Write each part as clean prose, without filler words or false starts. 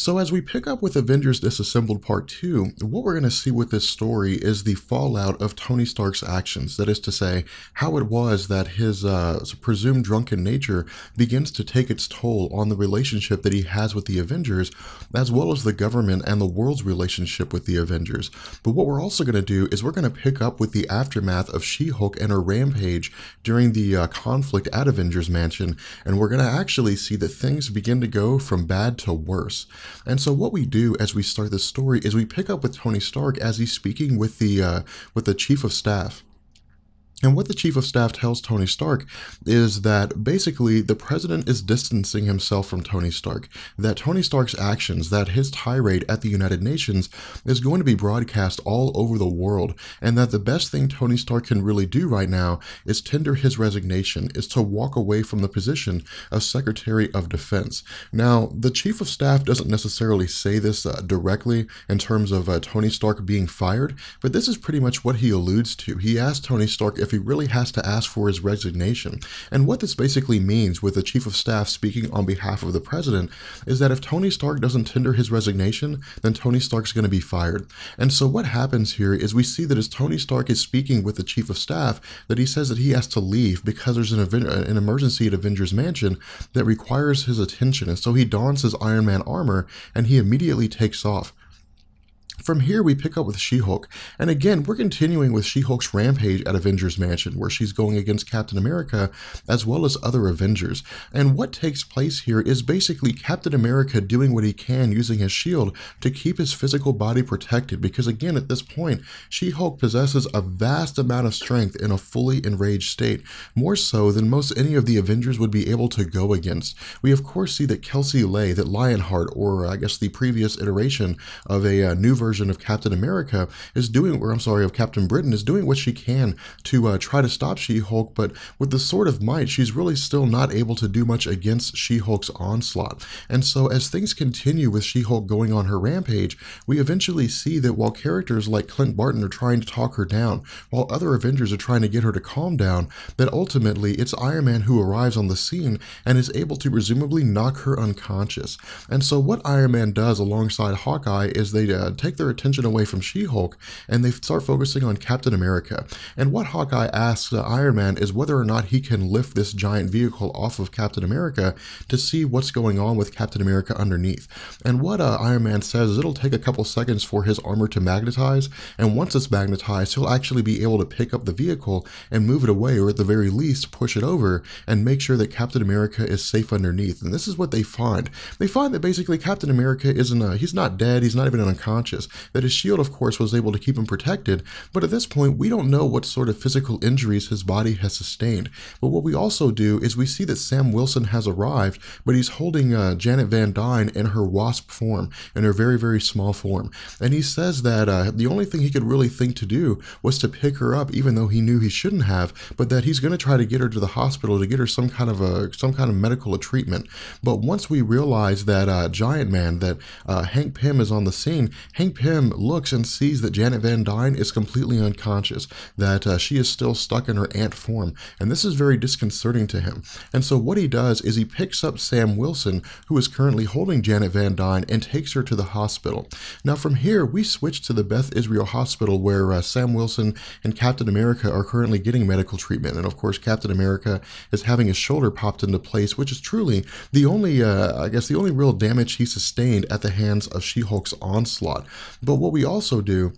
So as we pick up with Avengers Disassembled Part 2, what we're going to see with this story is the fallout of Tony Stark's actions. That is to say, how it was that his presumed drunken nature begins to take its toll on the relationship that he has with the Avengers, as well as the government and the world's relationship with the Avengers. But what we're also going to do is we're going to pick up with the aftermath of She-Hulk and her rampage during the conflict at Avengers Mansion, and we're going to actually see that things begin to go from bad to worse. And so what we do as we start this story is we pick up with Tony Stark as he's speaking with the Chief of Staff. And what the Chief of Staff tells Tony Stark is that basically the president is distancing himself from Tony Stark, that Tony Stark's actions, that his tirade at the United Nations is going to be broadcast all over the world, and that the best thing Tony Stark can really do right now is tender his resignation, is to walk away from the position of Secretary of Defense. Now, the Chief of Staff doesn't necessarily say this directly in terms of Tony Stark being fired, but this is pretty much what he alludes to. He asks Tony Stark if he really has to ask for his resignation. And what this basically means with the Chief of Staff speaking on behalf of the president is that if Tony Stark doesn't tender his resignation, then Tony Stark's going to be fired. And so what happens here is we see that as Tony Stark is speaking with the Chief of Staff, that he says that he has to leave because there's an emergency at Avengers Mansion that requires his attention. And so he dons his Iron Man armor and he immediately takes off. From here, we pick up with She-Hulk, and again, we're continuing with She-Hulk's rampage at Avengers Mansion, where she's going against Captain America, as well as other Avengers. And what takes place here is basically Captain America doing what he can using his shield to keep his physical body protected, because again, at this point, She-Hulk possesses a vast amount of strength in a fully enraged state, more so than most any of the Avengers would be able to go against. We of course see that Kelsey Lay, that Lionheart, or I guess the previous iteration of a new version of Captain America is doing, or I'm sorry, of Captain Britain is doing what she can to try to stop She-Hulk, but with the sword of might, she's really still not able to do much against She-Hulk's onslaught. And so as things continue with She-Hulk going on her rampage, we eventually see that while characters like Clint Barton are trying to talk her down, while other Avengers are trying to get her to calm down, that ultimately it's Iron Man who arrives on the scene and is able to presumably knock her unconscious. And so what Iron Man does alongside Hawkeye is they take their attention away from She-Hulk and they start focusing on Captain America. And what Hawkeye asks Iron Man is whether or not he can lift this giant vehicle off of Captain America to see what's going on with Captain America underneath. And what Iron Man says is it'll take a couple seconds for his armor to magnetize, and once it's magnetized, he'll actually be able to pick up the vehicle and move it away, or at the very least push it over and make sure that Captain America is safe underneath. And this is what they find. They find that basically Captain America isn't he's not dead, he's not even unconscious, that his shield of course was able to keep him protected, but at this point we don't know what sort of physical injuries his body has sustained. But what we also do is we see that Sam Wilson has arrived, but he's holding Janet Van Dyne in her wasp form, in her very, very small form. And he says that the only thing he could really think to do was to pick her up, even though he knew he shouldn't have, but that he's going to try to get her to the hospital to get her some kind of medical treatment. But once we realize that Giant Man, that Hank Pym is on the scene, Hank Pym looks and sees that Janet Van Dyne is completely unconscious, that she is still stuck in her ant form, and this is very disconcerting to him. And so what he does is he picks up Sam Wilson, who is currently holding Janet Van Dyne, and takes her to the hospital. Now from here, we switch to the Beth Israel Hospital, where Sam Wilson and Captain America are currently getting medical treatment, and of course Captain America is having his shoulder popped into place, which is truly the only, I guess the only real damage he sustained at the hands of She-Hulk's onslaught. But what we also do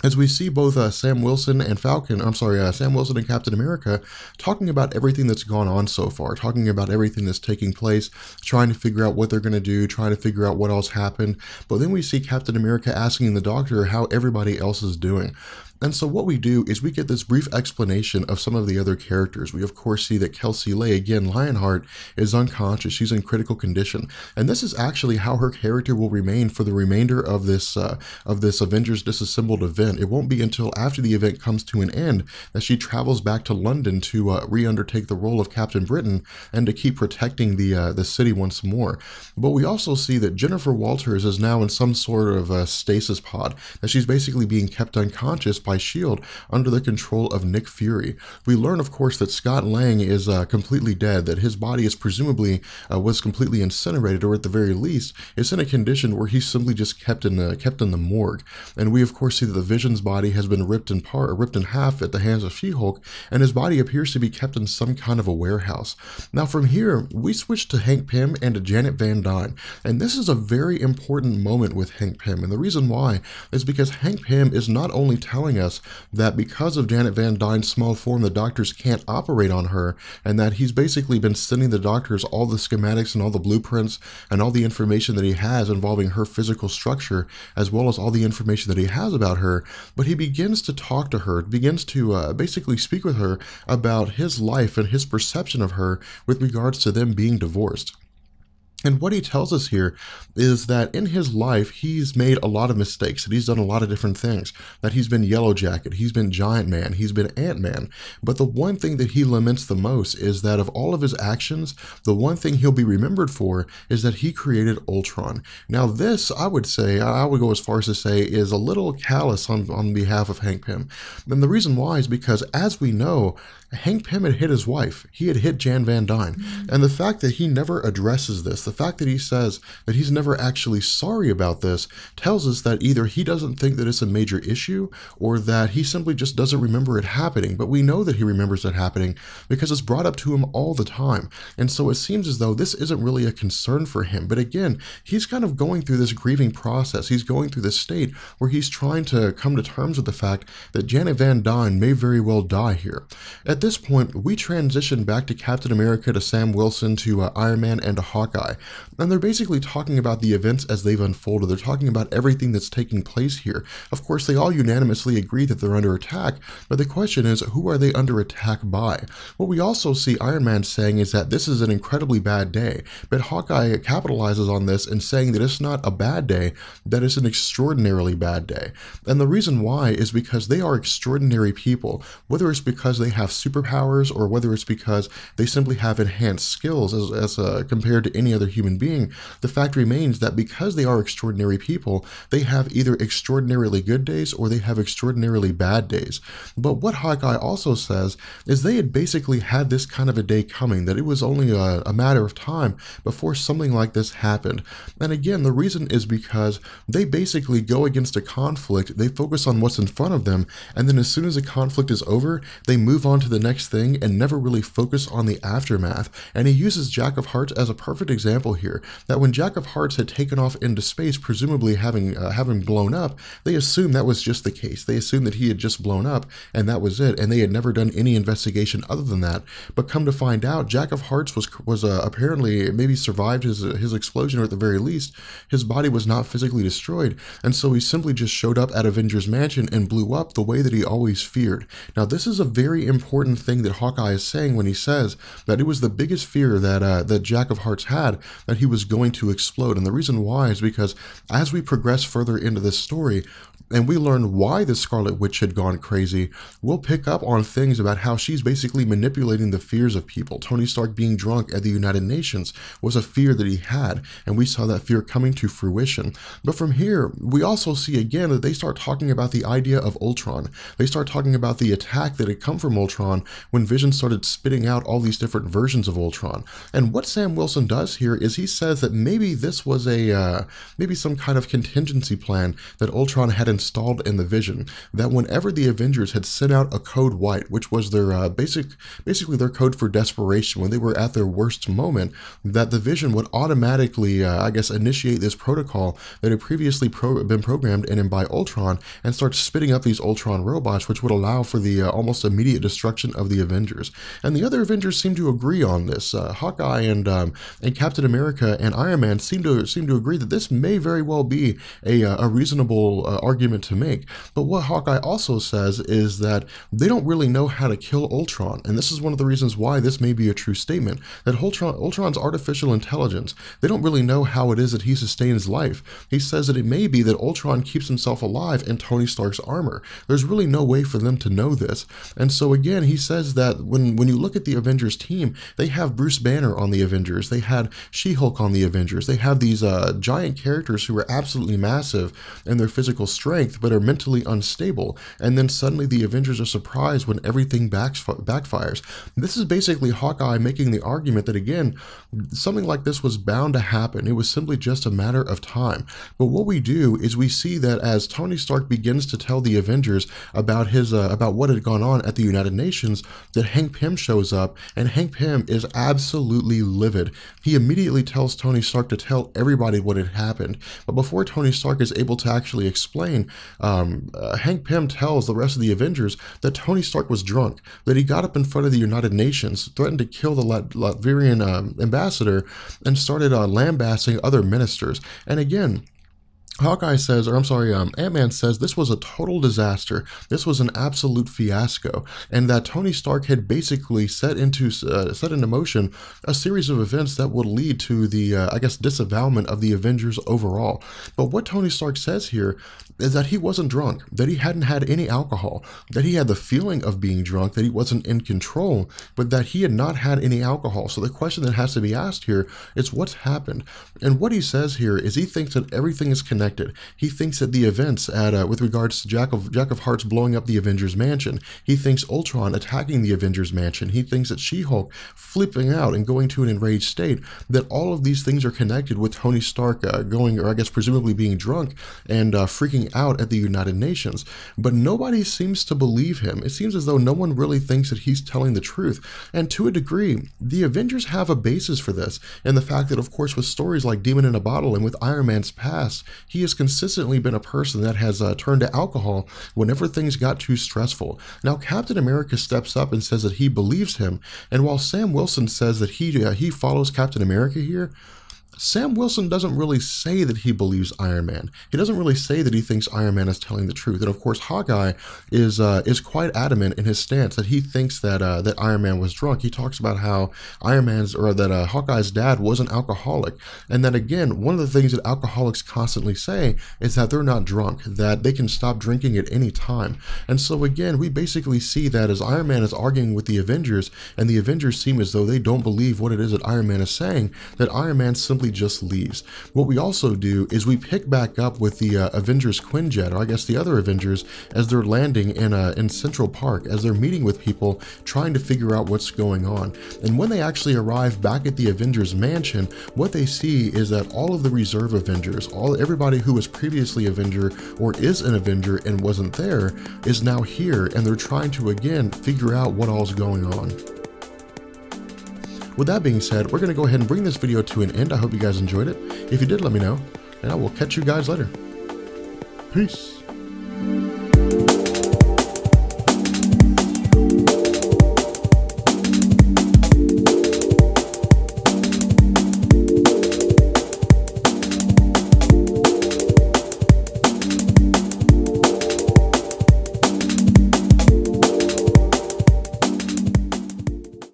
as we see both Sam Wilson and Sam Wilson and Captain America talking about everything that's gone on so far, talking about everything that's taking place, trying to figure out what they're going to do, trying to figure out what else happened. But then we see Captain America asking the doctor how everybody else is doing. And so what we do is we get this brief explanation of some of the other characters. We of course see that Kelsey Lay, again Lionheart, is unconscious. She's in critical condition. And this is actually how her character will remain for the remainder of this Avengers Disassembled event. It won't be until after the event comes to an end that she travels back to London to re-undertake the role of Captain Britain and to keep protecting the city once more. But we also see that Jennifer Walters is now in some sort of stasis pod, that she's basically being kept unconscious by S.H.I.E.L.D. under the control of Nick Fury. We learn, of course, that Scott Lang is completely dead, that his body is presumably was completely incinerated, or at the very least, is in a condition where he's simply just kept in the morgue. And we, of course, see that the Vision's body has been ripped in half at the hands of She-Hulk, and his body appears to be kept in some kind of a warehouse. Now, from here, we switch to Hank Pym and to Janet Van Dyne, and this is a very important moment with Hank Pym, and the reason why is because Hank Pym is not only telling us that because of Janet Van Dyne's small form, the doctors can't operate on her, and that he's basically been sending the doctors all the schematics and all the blueprints and all the information that he has involving her physical structure, as well as all the information that he has about her, but he begins to talk to her, begins to basically speak with her about his life and his perception of her with regards to them being divorced. And what he tells us here is that in his life, he's made a lot of mistakes, that he's done a lot of different things, that he's been Yellow Jacket, he's been Giant Man, he's been Ant-Man. But the one thing that he laments the most is that of all of his actions, the one thing he'll be remembered for is that he created Ultron. Now this, I would go as far as to say, is a little callous on behalf of Hank Pym. And the reason why is because, as we know, Hank Pym had hit his wife. He had hit Jan Van Dyne. And the fact that he never addresses this, the fact that he says that he's never actually sorry about this, tells us that either he doesn't think that it's a major issue, or that he simply just doesn't remember it happening. But we know that he remembers it happening because it's brought up to him all the time. And so it seems as though this isn't really a concern for him. But again, he's kind of going through this grieving process. He's going through this state where he's trying to come to terms with the fact that Janet Van Dyne may very well die here. At this point, we transition back to Captain America, to Sam Wilson, to Iron Man, and to Hawkeye. And they're basically talking about the events as they've unfolded. They're talking about everything that's taking place here. Of course, they all unanimously agree that they're under attack, but the question is, who are they under attack by? What we also see Iron Man saying is that this is an incredibly bad day, but Hawkeye capitalizes on this and saying that it's not a bad day, that it's an extraordinarily bad day. And the reason why is because they are extraordinary people, whether it's because they have superpowers or whether it's because they simply have enhanced skills as compared to any other human being. The fact remains that because they are extraordinary people, they have either extraordinarily good days or they have extraordinarily bad days. But what Hawkeye also says is they had basically had this kind of a day coming, that it was only a matter of time before something like this happened. And again, the reason is because they basically go against a conflict, they focus on what's in front of them, and then as soon as the conflict is over, they move on to the next thing and never really focus on the aftermath. And he uses Jack of Hearts as a perfect example here, that when Jack of Hearts had taken off into space, presumably having blown up, they assumed that was just the case. They assumed that he had just blown up and that was it, and they had never done any investigation other than that. But come to find out, Jack of Hearts was apparently maybe survived his explosion, or at the very least, his body was not physically destroyed, and so he simply just showed up at Avengers Mansion and blew up the way that he always feared. Now, this is a very important thing that Hawkeye is saying when he says that it was the biggest fear that Jack of Hearts had, that he was going to explode. And the reason why is because as we progress further into this story, and we learn why the Scarlet Witch had gone crazy, we'll pick up on things about how she's basically manipulating the fears of people. Tony Stark being drunk at the United Nations was a fear that he had, and we saw that fear coming to fruition. But from here, we also see again that they start talking about the idea of Ultron. They start talking about the attack that had come from Ultron when Vision started spitting out all these different versions of Ultron. And what Sam Wilson does here is he says that maybe this was maybe some kind of contingency plan that Ultron had installed in the Vision, that whenever the Avengers had sent out a code white, which was their basically their code for desperation when they were at their worst moment, that the Vision would automatically, initiate this protocol that had previously been programmed in and by Ultron, and start spitting up these Ultron robots, which would allow for the almost immediate destruction of the Avengers. And the other Avengers seem to agree on this. Hawkeye and Captain America and Iron Man seem to agree that this may very well be a reasonable argument to make. But what Hawkeye also says is that they don't really know how to kill Ultron, and this is one of the reasons why this may be a true statement, that Ultron's artificial intelligence, they don't really know how it is that he sustains life. He says that it may be that Ultron keeps himself alive in Tony Stark's armor. There's really no way for them to know this. And so again, he says that when you look at the Avengers team, they have Bruce Banner on the Avengers, they had She-Hulk on the Avengers. They have these giant characters who are absolutely massive in their physical strength, but are mentally unstable. And then suddenly the Avengers are surprised when everything backfires. This is basically Hawkeye making the argument that, again, something like this was bound to happen. It was simply just a matter of time. But what we do is we see that as Tony Stark begins to tell the Avengers about about what had gone on at the United Nations, that Hank Pym shows up, and Hank Pym is absolutely livid. He immediately tells Tony Stark to tell everybody what had happened. But before Tony Stark is able to actually explain, Hank Pym tells the rest of the Avengers that Tony Stark was drunk, that he got up in front of the United Nations, threatened to kill the Latvian ambassador, and started lambasting other ministers. And again, Hawkeye says, or I'm sorry, Ant-Man says this was a total disaster. This was an absolute fiasco, and that Tony Stark had basically set into motion a series of events that would lead to the, I guess, disavowalment of the Avengers overall. But what Tony Stark says here is that he wasn't drunk, that he hadn't had any alcohol, that he had the feeling of being drunk, that he wasn't in control, but that he had not had any alcohol. So the question that has to be asked here is what's happened? And what he says here is he thinks that everything is connected. He thinks that the events with regards to Jack of Hearts blowing up the Avengers Mansion, he thinks Ultron attacking the Avengers Mansion, he thinks that She-Hulk flipping out and going to an enraged state, that all of these things are connected with Tony Stark going, or I guess presumably being drunk and freaking out at the United Nations. But nobody seems to believe him. It seems as though no one really thinks that he's telling the truth. And to a degree, the Avengers have a basis for this, and the fact that, of course, with stories like Demon in a Bottle and with Iron Man's past, he has consistently been a person that has turned to alcohol whenever things got too stressful. Now, Captain America steps up and says that he believes him, and while Sam Wilson says that he follows Captain America here, Sam Wilson doesn't really say that he believes Iron Man. He doesn't really say that he thinks Iron Man is telling the truth. And of course, Hawkeye is quite adamant in his stance that he thinks that that Iron Man was drunk. He talks about how Hawkeye's dad was an alcoholic, and that again, one of the things that alcoholics constantly say is that they're not drunk, that they can stop drinking at any time. And so again, we basically see that as Iron Man is arguing with the Avengers, and the Avengers seem as though they don't believe what it is that Iron Man is saying, that Iron Man simply just leaves. What we also do is we pick back up with the Avengers Quinjet, or I guess the other Avengers, as they're landing in Central Park, as they're meeting with people, trying to figure out what's going on. And when they actually arrive back at the Avengers Mansion, what they see is that all of the reserve Avengers, everybody who was previously Avenger or is an Avenger and wasn't there, is now here, and they're trying to again figure out what all's going on. With that being said, we're going to go ahead and bring this video to an end. I hope you guys enjoyed it. If you did, let me know, and I will catch you guys later. Peace.